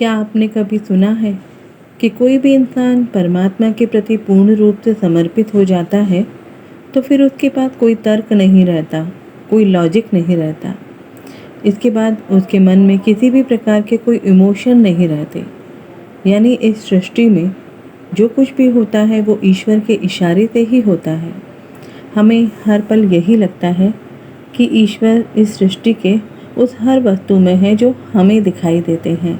क्या आपने कभी सुना है कि कोई भी इंसान परमात्मा के प्रति पूर्ण रूप से समर्पित हो जाता है तो फिर उसके पास कोई तर्क नहीं रहता, कोई लॉजिक नहीं रहता। इसके बाद उसके मन में किसी भी प्रकार के कोई इमोशन नहीं रहते। यानी इस सृष्टि में जो कुछ भी होता है वो ईश्वर के इशारे से ही होता है। हमें हर पल यही लगता है कि ईश्वर इस सृष्टि के उस हर वस्तु में है जो हमें दिखाई देते हैं।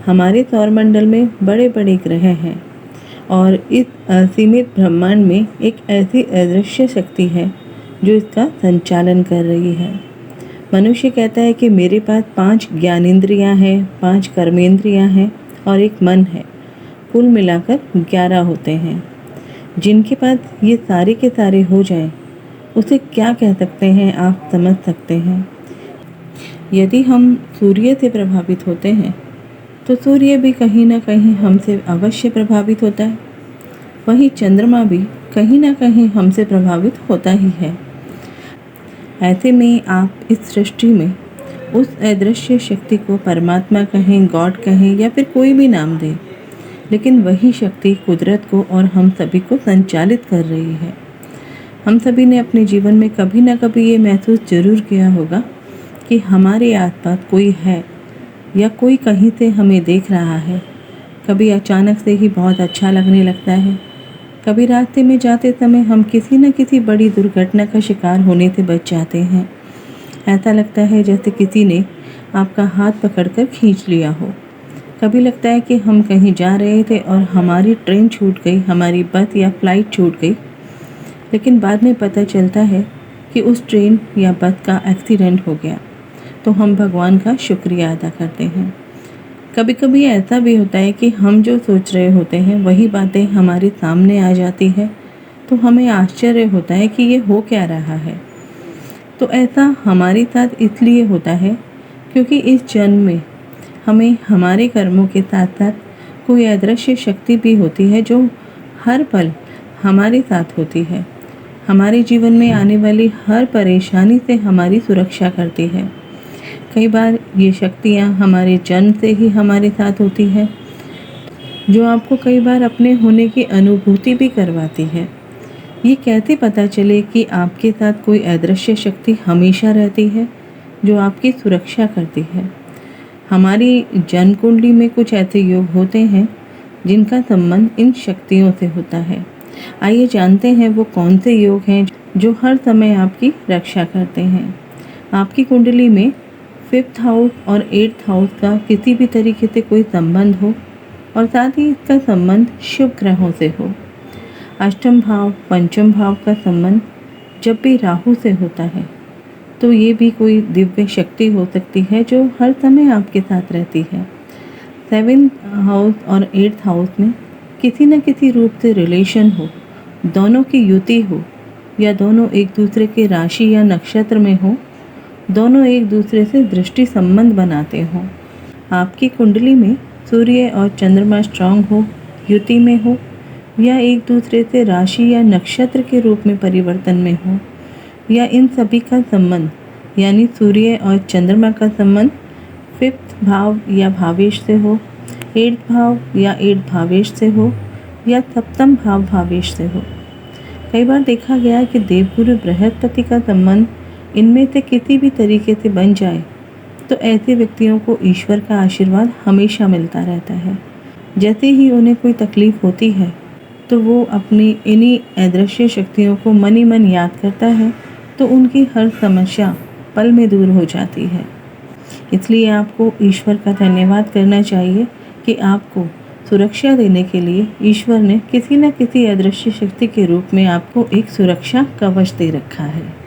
हमारे सौरमंडल में बड़े बड़े ग्रह हैं और इस असीमित ब्रह्मांड में एक ऐसी अदृश्य शक्ति है जो इसका संचालन कर रही है। मनुष्य कहता है कि मेरे पास 5 ज्ञानेंद्रियां हैं, 5 कर्मेंद्रियां हैं और एक मन है। कुल मिलाकर 11 होते हैं। जिनके पास ये सारे के सारे हो जाएं, उसे क्या कह सकते हैं आप समझ सकते हैं। यदि हम सूर्य से प्रभावित होते हैं तो सूर्य भी कहीं ना कहीं हमसे अवश्य प्रभावित होता है। वहीं चंद्रमा भी कहीं ना कहीं हमसे प्रभावित होता ही है। ऐसे में आप इस सृष्टि में उस अदृश्य शक्ति को परमात्मा कहें, गॉड कहें या फिर कोई भी नाम दें, लेकिन वही शक्ति कुदरत को और हम सभी को संचालित कर रही है। हम सभी ने अपने जीवन में कभी ना कभी ये महसूस जरूर किया होगा कि हमारे आसपास कोई है या कोई कहीं से हमें देख रहा है। कभी अचानक से ही बहुत अच्छा लगने लगता है, कभी रास्ते में जाते समय हम किसी न किसी बड़ी दुर्घटना का शिकार होने से बच जाते हैं। ऐसा लगता है जैसे किसी ने आपका हाथ पकड़कर खींच लिया हो। कभी लगता है कि हम कहीं जा रहे थे और हमारी ट्रेन छूट गई, हमारी बस या फ्लाइट छूट गई, लेकिन बाद में पता चलता है कि उस ट्रेन या बस का एक्सीडेंट हो गया। तो हम भगवान का शुक्रिया अदा करते हैं। कभी कभी ऐसा भी होता है कि हम जो सोच रहे होते हैं वही बातें हमारे सामने आ जाती है, तो हमें आश्चर्य होता है कि ये हो क्या रहा है। तो ऐसा हमारे साथ इसलिए होता है क्योंकि इस जन्म में हमें हमारे कर्मों के साथ साथ कोई अदृश्य शक्ति भी होती है जो हर पल हमारे साथ होती है। हमारे जीवन में आने वाली हर परेशानी से हमारी सुरक्षा करती है। कई बार ये शक्तियाँ हमारे जन्म से ही हमारे साथ होती है, जो आपको कई बार अपने होने की अनुभूति भी करवाती है। ये कैसे पता चले कि आपके साथ कोई अदृश्य शक्ति हमेशा रहती है जो आपकी सुरक्षा करती है। हमारी जन्म कुंडली में कुछ ऐसे योग होते हैं जिनका संबंध इन शक्तियों से होता है। आइए जानते हैं वो कौन से योग हैं जो हर समय आपकी रक्षा करते हैं। आपकी कुंडली में 5th हाउस और 8th हाउस का किसी भी तरीके से कोई संबंध हो और साथ ही इसका संबंध शुभ ग्रहों से हो। अष्टम भाव, पंचम भाव का संबंध जब भी राहु से होता है तो ये भी कोई दिव्य शक्ति हो सकती है जो हर समय आपके साथ रहती है। 7th हाउस और 8th हाउस में किसी न किसी रूप से रिलेशन हो, दोनों की युति हो या दोनों एक दूसरे के राशि या नक्षत्र में हो, दोनों एक दूसरे से दृष्टि संबंध बनाते हों। आपकी कुंडली में सूर्य और चंद्रमा स्ट्रांग हो, युति में हो या एक दूसरे से राशि या नक्षत्र के रूप में परिवर्तन में हो, या इन सभी का संबंध यानी सूर्य और चंद्रमा का संबंध 5th भाव या भावेश से हो, 8th भाव या 8th भावेश से हो या 7th भाव भावेश से हो। कई बार देखा गया है कि देवगुरु बृहस्पति का संबंध इनमें से किसी भी तरीके से बन जाए तो ऐसे व्यक्तियों को ईश्वर का आशीर्वाद हमेशा मिलता रहता है। जैसे ही उन्हें कोई तकलीफ होती है तो वो अपनी इन्हीं अदृश्य शक्तियों को मन ही मन याद करता है, तो उनकी हर समस्या पल में दूर हो जाती है। इसलिए आपको ईश्वर का धन्यवाद करना चाहिए कि आपको सुरक्षा देने के लिए ईश्वर ने किसी न किसी अदृश्य शक्ति के रूप में आपको एक सुरक्षा कवच दे रखा है।